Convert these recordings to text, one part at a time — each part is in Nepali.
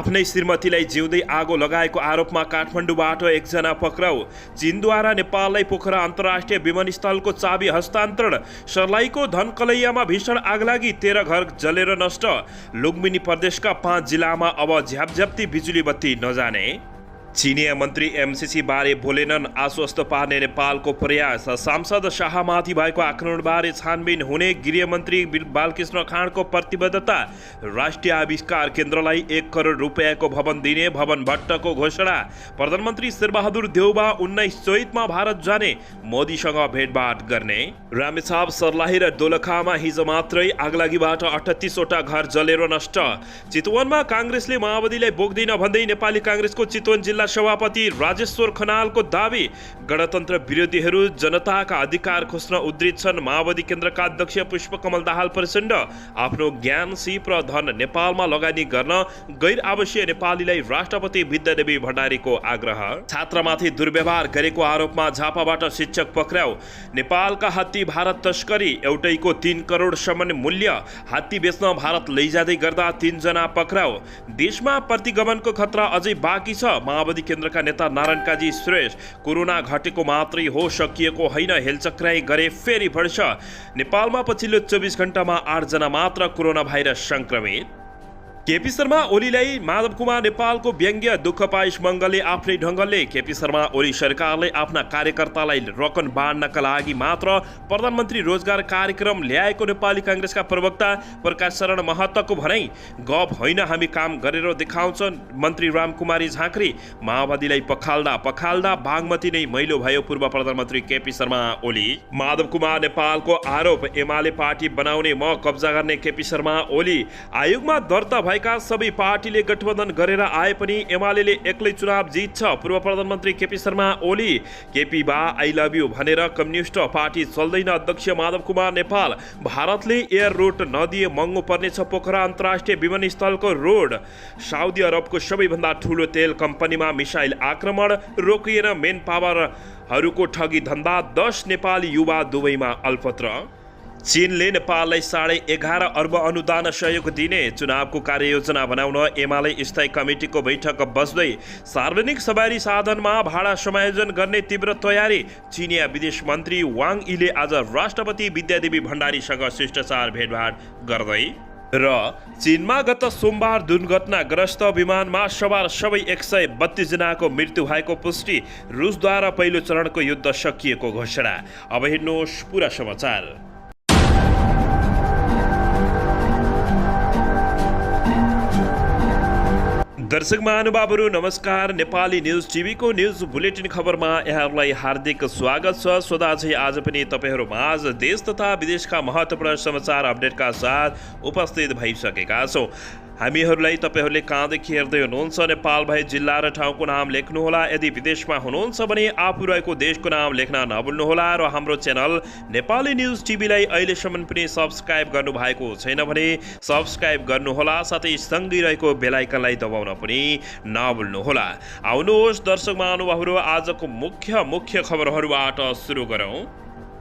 आफ्नै श्रीमतीलाई जिउँदै आगो लगाएको आरोपमा काठमाडौँबाट एकजना पक्राउ। चीनद्वारा नेपाललाई पोखरा अन्तर्राष्ट्रिय विमानस्थलको चाबी हस्तान्तरण। सर्लाहीको धनकलैयामा भीषण आगलागी, 13 घर जलेर नष्ट। लुम्बिनी प्रदेशका 5 जिल्लामा अब झ्यापझ्याप्ती बिजुली बत्ती नजाने। चीनिया मन्त्री एमसीसी बारे बोलेनन्, आश्वस्त पार्ने नेपालको प्रयास। सांसद शाहमाथि भएको आक्रमणबारे छानबिन हुने गृहमन्त्री बालकृष्ण खाँडको प्रतिबद्धता। राष्ट्रिय आविष्कार केन्द्रलाई 1 करोड रुपियाँको भवन दिने भवन भट्टको घोषणा। प्रधानमन्त्री शेरबहादुर देउबा 19 चैतमा भारत जाने, मोदीसँग भेटघाट गर्ने। रामेछाप, सर्लाही र दोलखामा हिजो मात्रै आगलागीबाट 38 वटा घर जलेर नष्ट। चितवनमा काङ्ग्रेसले माओवादीलाई बोक्दैन भन्दै नेपाली काङ्ग्रेसको चितवन जिल्ला सभापति राजेश्वर खनालको दावी। गणतन्त्र विरोधीहरू जनताका अधिकार खोज्न उद्धित छन्। माओवादी केन्द्रका अध्यक्ष पुष्पकमल दाहाल प्रचण्ड। आफ्नो ज्ञान, सिप र धन नेपालमा लगानी गर्न गैर आवश्यक नेपालीलाई राष्ट्रपति विद्यादेवी भण्डारीको आग्रह। छात्रमाथि दुर्व्यवहार गरेको आरोपमा झापाबाट शिक्षक पक्राउ। नेपालका हात्ती भारत तस्करी, एउटैको 3 करोडसम्म मूल्य। हात्ती बेच्न भारत लैजाँदै गर्दा 3 जना पक्राउ। देशमा प्रतिगमनको खतरा अझै बाँकी छ। माओवादी केन्द्रका नेता नारायण काजी श्रेष्ठ। कोरोना घटेको मात्रै हो, सकिएको होइन, हेलचक्राइ गरे फेरि बढ्छ। नेपालमा पछिल्लो 24 घण्टामा 8 जना मात्र कोरोना भाइरस संक्रमित। केपी शर्मा ओलीलाई माधव कुमार नेपालको व्यङ्ग्य। दुःख पाइस मङ्गलले आफ्नै ढङ्गले। केपी शर्मा ओली सरकारले आफ्ना कार्यकर्तालाई रकम बाँड्नका लागि मात्र प्रधानमन्त्री रोजगार कार्यक्रम ल्याएको नेपाली काङ्ग्रेसका प्रवक्ता प्रकाश शरण महतोको भनाई। गफ होइन, हामी काम गरेर देखाउँछन्। मन्त्री रामकुमारी झाँक्री। माओवादीलाई पखाल्दा बागमती नै मैलो भयो, पूर्व प्रधानमन्त्री केपी शर्मा ओली। माधव कुमार नेपालको आरोप, एमाले पार्टी बनाउने, म कब्जा गर्ने केपी शर्मा ओली। आयोगमा दर्ता भएका सबै पार्टीले गठबन्धन गरेर आए पनि एमाले एक्लै चुनाव जित्छ, पूर्व प्रधानमन्त्री केपी शर्मा ओली। केपी बा आई लभ यू भनेर कम्युनिस्ट पार्टी चल्दैन, अध्यक्ष माधव कुमार नेपाल। भारतले एयर रोड नदिए महँगो पर्नेछ पोखरा अन्तर्राष्ट्रिय विमानस्थलको रोड। साउदी अरबको सबैभन्दा ठुलो तेल कम्पनीमा मिसाइल आक्रमण, रोकिएन मेन पावरहरूको ठगी धन्दा। 10 नेपाली युवा दुबईमा अल्पत्र। चीनले नेपाललाई 11.5 अर्ब अनुदान सहयोग दिने। चुनावको कार्ययोजना बनाउन एमाले स्थायी कमिटीको बैठक बस्दै। सार्वजनिक सवारी साधनमा भाडा समायोजन गर्ने तीव्र तयारी। चीनिया विदेश मन्त्री वाङ यीले आज राष्ट्रपति विद्यादेवी भण्डारीसँग शिष्टाचार भेटघाट गर्दै। र चीनमा गत सोमबार दुर्घटनाग्रस्त विमानमा सवार सबै 132 जनाको मृत्यु भएको पुष्टि। रुसद्वारा पहिलो चरणको युद्ध सकिएको घोषणा। अब हेर्नुहोस् पुरा समाचार। दर्शक महानुभावहरू नमस्कार। नेपाली न्युज टिभीको न्युज बुलेटिन खबरमा यहाँहरूलाई हार्दिक स्वागत छ। सदा चाहिँ आज पनि तपाईँहरू माझ देश तथा विदेशका महत्त्वपूर्ण समाचार अपडेटका साथ उपस्थित भइसकेका छौँ। हामीहरूलाई तपाईँहरूले कहाँदेखि हेर्दै हुनुहुन्छ नेपाल भए जिल्ला र ठाउँको नाम लेख्नुहोला। यदि विदेशमा हुनुहुन्छ भने आफू रहेको देशको नाम लेख्न नभुल्नुहोला। र हाम्रो च्यानल नेपाली न्युज टिभीलाई अहिलेसम्म पनि सब्सक्राइब गर्नुभएको छैन भने सब्सक्राइब गर्नुहोला, साथै सँगै रहेको बेल आइकनलाई दबाउन पनि नभुल्नुहोला। आउनुहोस् दर्शक महानुभावहरू, आजको मुख्य खबरहरूबाट सुरु गरौँ।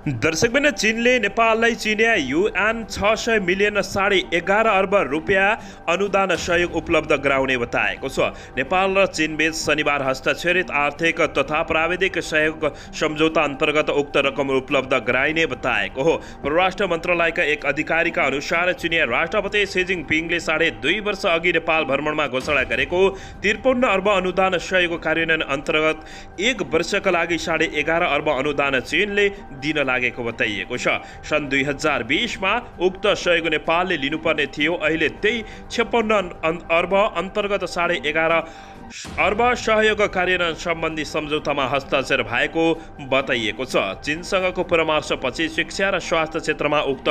दर्शकबिन, चीनले नेपाललाई चिनिया युएन 600 मिलियन 11.5 अर्ब रुपियाँ अनुदान सहयोग उपलब्ध गराउने बताएको छ। नेपाल र चीनबीच शनिबार हस्ताक्षरित आर्थिक तथा प्राविधिक सहयोग सम्झौता अन्तर्गत उक्त रकम उपलब्ध गराइने बताएको हो। परराष्ट्र मन्त्रालयका एक अधिकारीका अनुसार चिनिया राष्ट्रपति सी जिनपिङले 2.5 वर्ष अघि नेपाल भ्रमणमा घोषणा गरेको 53 अर्ब अनुदान सहयोग कार्यान्वयन अन्तर्गत 1 वर्षका लागि 11.5 अर्ब अनुदान चीनले दिन लागेको बताइएको छ। सन् 2020 मा उक्त सहयोग नेपालले लिनुपर्ने थियो। अहिले त्यही 56 अर्ब अन्तर्गत 11.5 अर्ब सहयोग कार्यान्वयन सम्बन्धी सम्झौतामा हस्ताक्षर भएको बताइएको छ। चीनसँगको परामर्शपछि शिक्षा र स्वास्थ्य क्षेत्रमा उक्त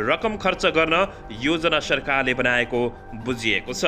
रकम खर्च गर्न योजना सरकारले बनाएको बुझिएको छ।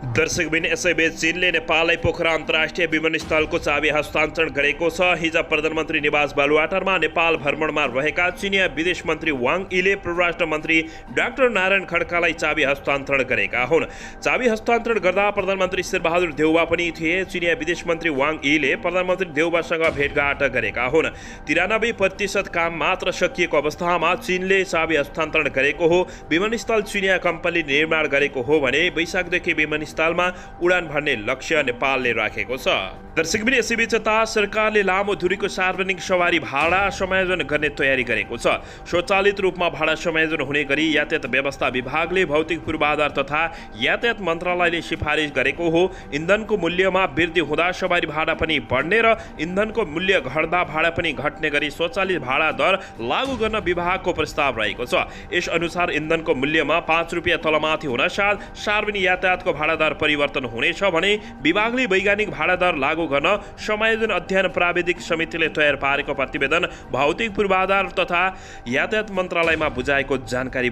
दर्शकबिन, यसैबीच चीनले नेपाललाई पोखरा अन्तर्राष्ट्रिय विमानस्थलको चाबी हस्तान्तरण गरेको छ। हिजो प्रधानमन्त्री निवास बालुवाटारमा नेपाल भ्रमणमा रहेका चिनिया विदेश मन्त्री वाङ यीले परराष्ट्र मन्त्री डाक्टर नारायण खड्कालाई चाबी हस्तान्तरण गरेका हुन्। चाबी हस्तान्तरण गर्दा प्रधानमन्त्री शेरबहादुर देउबा पनि थिए। चिनिया विदेश मन्त्री वाङ यीले प्रधानमन्त्री देउबासँग भेटघाट गरेका हुन्। 93% काम मात्र सकिएको अवस्थामा चीनले चाबी हस्तान्तरण गरेको हो। विमानस्थल चिनिया कम्पनीले निर्माण गरेको हो भने वैशाखदेखि विमानस्थल विमानस्थलमा उडान भर्ने लक्ष्य नेपालले राखेको छ। दर्शकबिन यसैबीच यता सरकारले लामो दूरीको सार्वजनिक सवारी भाडा समायोजन गर्ने तयारी गरेको छ। स्वचालित रूपमा भाडा समायोजन हुने गरी यातायात व्यवस्था विभागले भौतिक पूर्वाधार तथा यातायात मन्त्रालयले सिफारिस गरेको हो। इन्धनको मूल्यमा वृद्धि हुँदा सवारी भाडा पनि बढ्ने र इन्धनको मूल्य घट्दा भाडा पनि घट्ने गरी स्वचालित भाडा दर लागू गर्न विभागको प्रस्ताव रहेको छ। यस अनुसार इन्धनको मूल्यमा 5 रुपियाँ तलमाथि हुन साथ सार्वजनिक यातायातको भाडा दर परिवर्तन हुनेछ भने विभागले वैज्ञानिक भाडा दर लागू गर्न समायोजन अध्ययन प्राविधिक समितिले तयार पारेको प्रतिवेदन भौतिक पूर्वाधार तथा यातायात मन्त्रालयमा बुझाएको जानकारी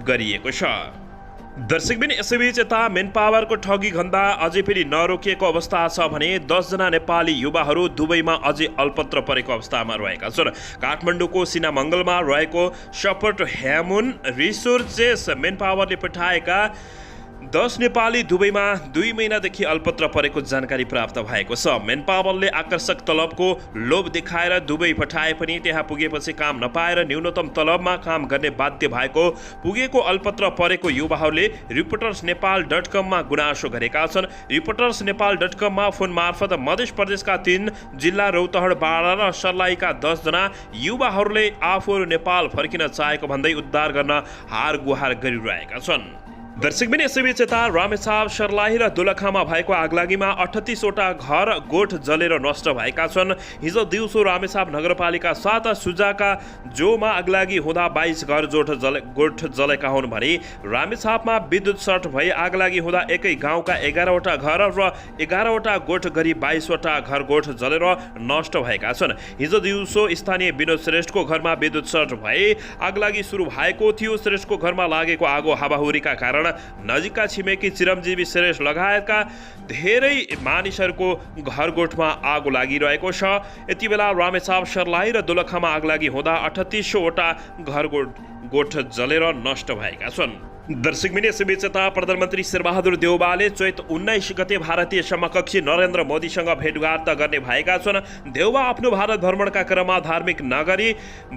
गरिएको छ। दर्शकबिन यसैबीच यता मेन पावरको ठगी धन्दा अझै पनि नरोकिएको अवस्था छ भने 10 जना नेपाली युवाहरू दुबईमा अझै अल्पत्र परेको अवस्थामा रहेका छन्। काठमाडौँको सिनामङ्गलमा रहेको सपोर्ट ह्यामुन रिसोर्सेस मेन पावरले पठाएका 10 नेपाली दुबईमा 2 महिनादेखि अल्पत्र परेको जानकारी प्राप्त भएको छ। मेन पावरले आकर्षक तलबको लोभ देखाएर दुबई पठाए पनि त्यहाँ पुगेपछि काम नपाएर न्यूनतम तलबमा काम गर्ने बाध्य भएको पुगेको अल्पत्र परेको युवाहरूले reportersnepal.com गुनासो गरेका छन्। reportersnepal.com फोन मार्फत मध्य प्रदेशका 3 जिल्ला रौतहट, बारा र सर्लाहीका 10 जना युवाहरूले आफूहरू नेपाल फर्किन चाहेको भन्दै उद्धार गर्न हार गुहार गरिरहेका छन्। दर्शकबिन यसैबीच यता रामेछाप, सर्लाही र दोलखामा भएको आगलागीमा 38 वटा घर गोठ जलेर नष्ट भएका छन्। हिजो दिउँसो रामेछाप नगरपालिका 7 सुजाका जोमा आगलागी हुँदा 22 घर गोठ जलेका हुन् भने रामेछापमा विद्युत सर्ट भई आगलागी हुँदा एकै गाउँका 11 वटा घर र 11 वटा गोठ गरी 22 वटा घर गोठ जलेर नष्ट भएका छन्। हिजो दिउँसो स्थानीय विनोद श्रेष्ठको घरमा विद्युत सर्ट भए आगलागी सुरु भएको थियो। श्रेष्ठको घरमा लागेको आगो हावाहुरीका कारण नजिकका छिमेकी चिरञ्जीवी श्रेष्ठ लगायतका धेरै मानिसहरूको घर गोठमा आगो लागिरहेको छ। यति बेला रामेछाप, सर्लाही र दोलखामा आगलागी हुँदा 38 वटा घर गोठ जलेर नष्ट भएका छन्। दर्शकबिन यसैबीच यता प्रधानमन्त्री शेरबहादुर देउवाले चैत 19 गते भारतीय समकक्षी नरेन्द्र मोदीसँग भेटघाट गर्ने भएका छन्। देउवा आफ्नो भारत भ्रमणका क्रममा धार्मिक नगरी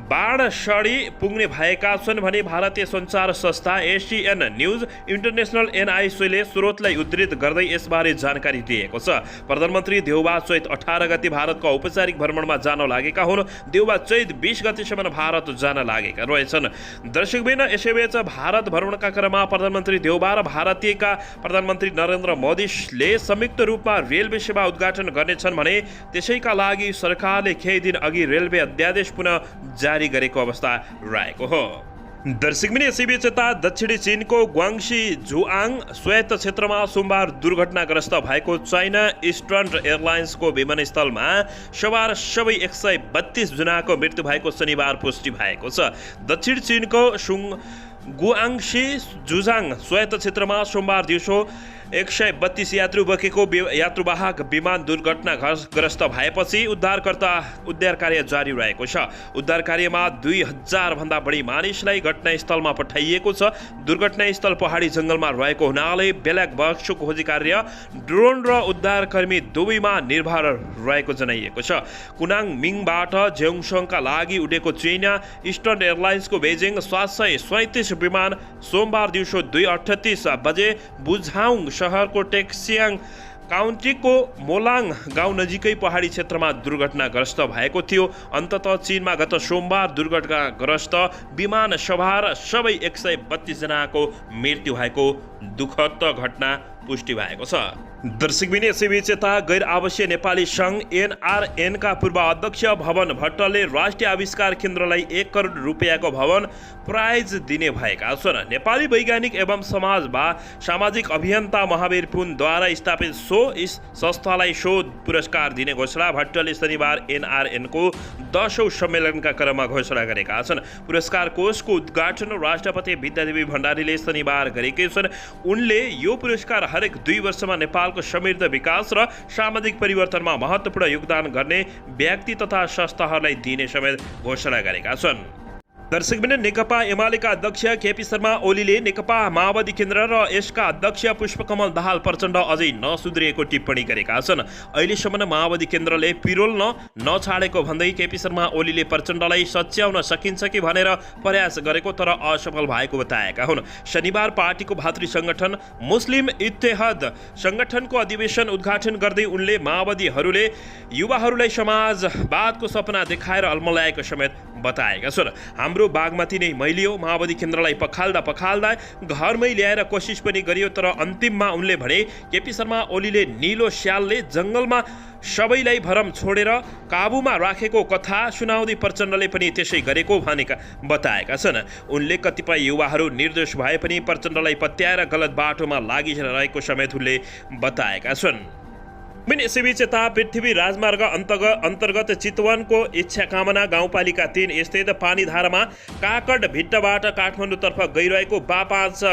बाणसडी पुग्ने भएका छन् भने भारतीय सञ्चार संस्था एसियन न्युज इन्टरनेसनल एनआइसीले स्रोतलाई उद्धृत गर्दै यसबारे जानकारी दिएको छ। प्रधानमन्त्री देउवा चैत 18 गते भारतको औपचारिक भ्रमणमा जान लागेका हुन्। देउवा चैत 20 गतेसम्म भारत जान लागेका रहेछन्। दर्शकबिन यसैबीच भारत भ्रमणका क्रममा प्रधानमन्त्री देउवा र भारतीयका प्रधानमन्त्री नरेन्द्र मोदीले संयुक्त रूपमा रेलवे सेवा उद्घाटन गर्नेछन् भने त्यसैका लागि सरकारले केही दिन अघि रेलवे अध्यादेश पुनः जारी गरेको अवस्था रहेको हो। दर्शकबिन यसैबीच यता दक्षिणी चीनको ग्वाङ्सी जुआङ स्वायत्त क्षेत्रमा सोमबार दुर्घटनाग्रस्त भएको चाइना इस्टर्न एयरलाइन्सको विमानस्थलमा सवार सबै 132 जनाको मृत्यु भएको शनिबार पुष्टि भएको छ। दक्षिण चीनको गुआङ्सी जुजाङ स्वायत्त क्षेत्रमा सोमबार दिउँसो 132 यात्रु बोकेको यात्रुवाहक विमान दुर्घटनाग्रस्त भएपछि उद्धार कार्य जारी रहेको छ। उद्धार कार्यमा 2000 भन्दा बढी मानिसलाई घटनास्थलमा पठाइएको छ। दुर्घटनास्थल पहाडी जङ्गलमा रहेको हुनाले ब्ल्याक बक्सको खोजी कार्य ड्रोन र उद्धारकर्मी दुवैमा निर्भर रहेको जनाइएको छ। कुनाङ मिङबाट जेउङसङका लागि उडेको चाइना इस्टर्न एयरलाइन्सको बेजिङ 737 विमान सोमबार दिउँसो 2:38 बजे बुझाउङ शहरको टेक्सियाङ काउन्टीको मोलाङ गाउँ नजिकै पहाडी क्षेत्रमा दुर्घटनाग्रस्त भएको थियो। अन्ततः चीनमा गत सोमबार दुर्घटनाग्रस्त विमान सवार सबै 132 जनाको मृत्यु भएको दुःखद घटना पुष्टि भएको छ। दर्शकबिन यसैबीच यता गैर आवासीय नेपाली सङ्घ एनआरएनका पूर्व अध्यक्ष भवन भट्टले राष्ट्रिय आविष्कार केन्द्रलाई 1 करोड रुपियाँको भवन प्राइज दिने भएका छन्। नेपाली वैज्ञानिक एवं सामाजिक अभियन्ता महावीर पुनद्वारा स्थापित सो संस्थालाई शोध पुरस्कार दिने घोषणा भट्टले शनिबार एनआरएनको 10औं सम्मेलनका क्रममा घोषणा गरेका छन्। पुरस्कार कोषको उद्घाटन राष्ट्रपति विद्यादेवी भण्डारीले शनिबार गरेकै छन्। उनले यो पुरस्कार हरेक 2 वर्षमा नेपालको समृद्ध विकास र सामाजिक परिवर्तनमा महत्त्वपूर्ण योगदान गर्ने व्यक्ति तथा संस्थाहरूलाई दिने समेत घोषणा गरेका छन्। दर्शकबिन नेकपा एमालेका अध्यक्ष केपी शर्मा ओलीले नेकपा माओवादी केन्द्र र यसका अध्यक्ष पुष्पकमल दाहाल प्रचण्ड अझै नसुध्रिएको टिप्पणी गरेका छन्। अहिलेसम्म माओवादी केन्द्रले पिरोल नछाडेको भन्दै केपी शर्मा ओलीले प्रचण्डलाई सच्याउन सकिन्छ कि भनेर प्रयास गरेको तर असफल भएको बताएका हुन्। शनिबार पार्टीको भातृ संगठन मुस्लिम इत्तेहाद संगठनको अधिवेशन उद्घाटन गर्दै उनले माओवादीहरूले युवाहरूलाई समाजवादको सपना देखाएर अल्मल्याएको समेत बताएका छन्। हाम्रो बागमती नै मैलियो, माओवादी केन्द्रलाई पखाल्दा घरमै ल्याएर कोसिस पनि गरियो, तर अन्तिममा उनले भने केपी शर्मा ओलीले नीलो स्यालले जङ्गलमा सबैलाई भरम छोडेर काबुमा राखेको कथा सुनाउँदै प्रचण्डले पनि त्यसै गरेको भनेका बताएका छन्। उनले कतिपय युवाहरू निर्दोष भए पनि प्रचण्डलाई पत्याएर गलत बाटोमा लागिरहेको समेत उनले बताएका छन्। यसैबीच यता पृथ्वी राजमार्ग अन्तर्गत चितवनको इच्छाकामना गाउँपालिका 3 स्थित पानीधारामा काकड भिट्टबाट काठमाडौँतर्फ गइरहेको बा5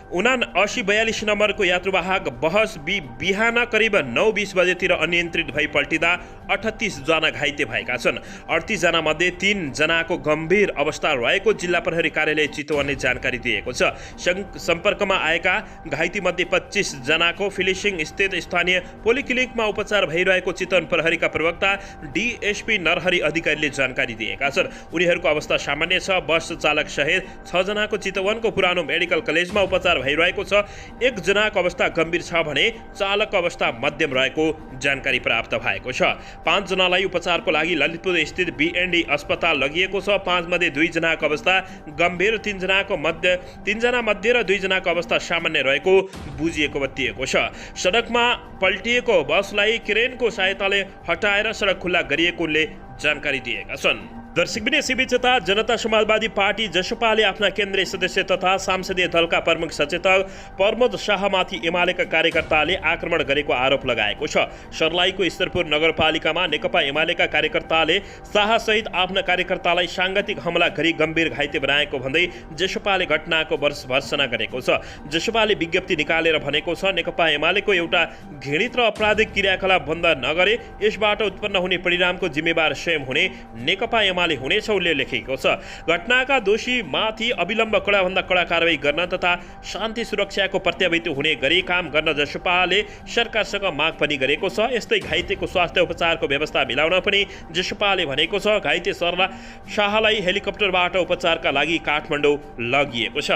7942 नम्बरको यात्रुवाहक बस बिहान करिब 9:20 बजेतिर अनियन्त्रित भई पल्टिँदा 38 जना घाइते भएका छन्। 38 जना मध्ये 3 जनाको गम्भीर अवस्था रहेको जिल्ला प्रहरी कार्यालय चितवनले जानकारी दिएको छ। सम्पर्कमा आएका घाइते मध्ये 25 जनाको फिलिसिङ स्थित स्थानीय पोलिक्लिनिकमा उपचार भइरहेको चितवन प्रहरीका प्रवक्ता डीएसपी नरहरि अधिकारीले जानकारी दिएका छन्। उनीहरूको अवस्था सामान्य छ। बस चालक सहित 6 जनाको चितवनको पुरानो मेडिकल कलेजमा उपचार भइरहेको छ। 1 जनाको अवस्था गम्भीर छ भने चालकको अवस्था मध्यम रहेको जानकारी प्राप्त भएको छ। 5 जनालाई उपचारको लागि ललितपुर स्थित बीएनडी अस्पताल लगिएको छ। 5 मध्ये 2 जनाको अवस्था गम्भीर, 3 जना मध्ये र 2 जनाको अवस्था सामान्य रहेको बुझिएको बताइएको छ। सडकमा पल्टिएको बसलाई क्रेनको सहायताले हटाएर सडक खुल्ला गरिएको उनले जानकारी दिएका छन्। दर्शकबिन यसैबीच जनता समाजवादी पार्टी जसपाले आफ्ना केन्द्रीय सदस्य तथा सांसदीय दलका प्रमुख सचेतक प्रमोद शाहमाथि एमालेका कार्यकर्ताले आक्रमण गरेको आरोप लगाएको छ। सर्लाहीको ईश्वरपुर नगरपालिकामा नेकपा एमालेका कार्यकर्ताले शाहसहित आफ्ना कार्यकर्तालाई सांगठिक हमला गरी गम्भीर घाइते बनाएको भन्दै जसपाले घटनाको भर्त्सना गरेको छ। जसपाले विज्ञप्ति निकालेर भनेको छ, नेकपा एमालेको एउटा घृणित र आपराधिक क्रियाकलाप बन्द नगरे यसबाट उत्पन्न हुने परिणामको जिम्मेवार स्वयं हुने नेकपा एमाले हुनेछ उनले लेखेको छ। घटनाका दोषीमाथि अविलम्ब कडाभन्दा कडा कारवाही गर्न तथा शान्ति सुरक्षाको प्रत्याभूति हुने गरी काम गर्न जसपाले सरकारसँग माग पनि गरेको छ। यस्तै घाइतेको स्वास्थ्य उपचारको व्यवस्था मिलाउन पनि जसपाले भनेको छ। घाइते सरला शाहलाई हेलिकप्टरबाट उपचारका लागि काठमाडौँ लगिएको छ।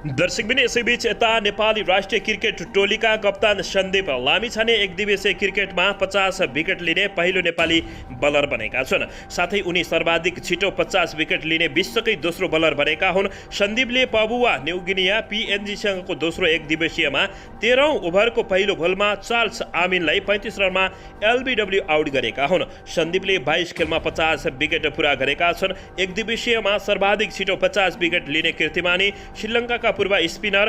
दर्शकबिन यसैबीच यता नेपाली राष्ट्रिय क्रिकेट टोलीका कप्तान सन्दीप लामिछाने एक दिवसीय क्रिकेटमा 50 विकेट लिने पहिलो नेपाली बलर बनेका छन्। साथै उनी सर्वाधिक छिटो 50 विकेट लिने विश्वकै दोस्रो बलर बनेका हुन्। सन्दीपले पपुवा न्युगिनिया पीएनजीसँगको दोस्रो एक दिवसीयमा 13औं ओभरको पहिलो बलमा चार्ल्स आमिनलाई 35 रनमा एलबीडब्ल्यू आउट गरेका हुन्। सन्दीपले 22 खेलमा 50 विकेट पुरा गरेका छन्। एक दिवसीयमा सर्वाधिक छिटो 50 विकेट लिने कीर्तिमानी श्रीलङ्काका पूर्व स्पिनर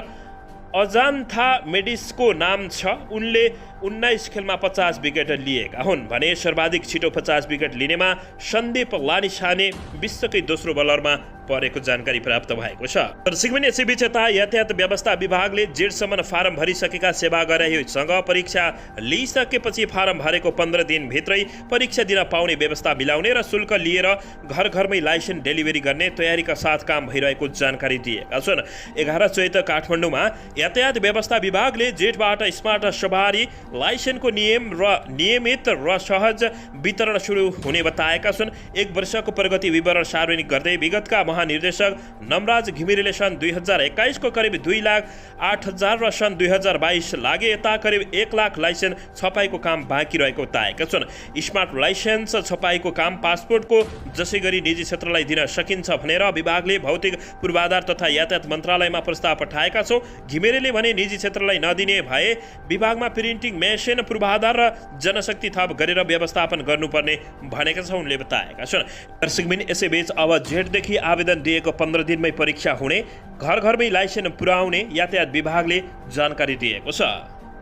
अजान्था मेडिसको नाम छ। उनले 19 खेलमा 50 विकेट लिएका हुन् भने सर्वाधिक छिटो 50 विकेट लिनेमा सन्दीप लामिछाने विश्वकै दोस्रो बलरमा परेको जानकारी प्राप्त भएको छ। दर्शकबिन यसैबीच यता यातायात व्यवस्था विभागले जेठसम्म फारम भरिसकेका सेवाग्राहीसँग परीक्षा लिइसकेपछि फारम भरेको 15 दिनभित्रै परीक्षा दिन पाउने व्यवस्था मिलाउने र शुल्क लिएर घर घरमै लाइसेन्स डेलिभरी गर्ने तयारीका साथ काम भइरहेको जानकारी दिएका छन्। 11 चैत काठमाडौँमा यातायात व्यवस्था विभागले जेठबाट स्मार्ट सवारी लाइसेन्सको नियमित र सहज वितरण सुरु हुने बताएका छन्। 1 वर्षको प्रगति विवरण सार्वजनिक गर्दै विगतका महानिर्देशक नमराज घिमिरेले सन् 2021 को करिब 2,08,000 र सन् 2022 लागे यता करिब 1 लाख लाइसेन्स छपाईको काम बाँकी रहेको बताएका छन्। स्मार्ट लाइसेन्स छपाईको काम पासपोर्टको जसै गरी निजी क्षेत्रलाई दिन सकिन्छ भनेर विभागले भौतिक पूर्वाधार तथा यातायात मन्त्रालयमा प्रस्ताव पठाएका छौँ। घिमिरेले भने निजी क्षेत्रलाई नदिने भए विभागमा प्रिन्टिङ मेसिन पूर्वाधार र जनशक्ति थप गरेर व्यवस्थापन गर्नुपर्ने भनेका छन् उनले बताएका छन्। दर्शकबिन यसैबीच अब जेठदेखि आवेदन दिएको 15 दिनमै परीक्षा हुने, घर घरमै लाइसेन्स पुर्याउने यातायात विभागले जानकारी दिएको छ।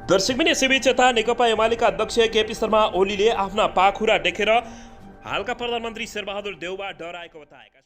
दर्शकबिन यसैबीच यता नेकपा एमालेका अध्यक्ष केपी शर्मा ओलीले आफ्ना पाखुरा देखेर हालका प्रधानमन्त्री शेरबहादुर देउवा डराएको बताएका